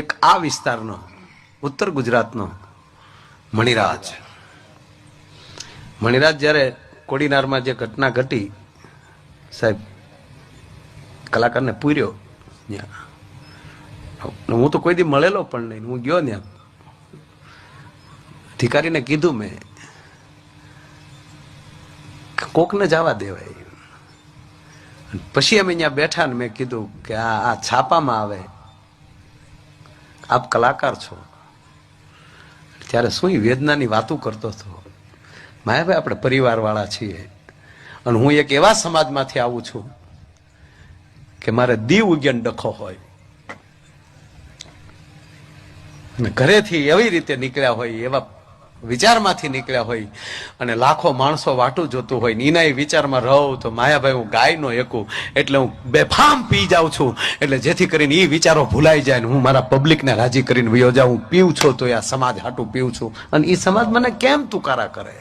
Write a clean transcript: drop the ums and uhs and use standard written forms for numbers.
એક આ વિસ્તારનો ઉત્તર ગુજરાતનો મણિરાજ જ્યારે કોડીનારમાં જે ઘટના ઘટી સાહેબ કલાકારને પૂર્યો ત્યાં હું તો કોઈ દી મળેલો પણ નહીં હું ગયો ત્યાં અધિકારીને કીધું મેં કોકને જવા દેવાય પછી અમે ત્યાં બેઠા ને મેં કીધું કે આ છાપામાં આવે આપ કલાકાર છો ત્યારે શું વેદનાની વાતો કરતો હતો માયાભાઈ આપણે પરિવારવાળા છીએ અને હું એક એવા સમાજમાંથી આવું છું કે મારે દીવ ઉગ્યન ડખો હોય અને ઘરેથી એવી રીતે નીકળ્યા હોય એવા વિચારમાંથી નીકળ્યા હોય અને લાખો માણસો વાટું જોતું હોય ને એના વિચારમાં રહું તો માયાભાઈ હું ગાય નો એકું એટલે હું બેફામ પી જાઉં છું એટલે જેથી કરીને એ વિચારો ભૂલાઈ જાય ને હું મારા પબ્લિકને રાજી કરીને વયો જાઉં હું પીવું છું તો આ સમાજ હાટું પીવું છું અને એ સમાજ મને કેમ તુકારા કરે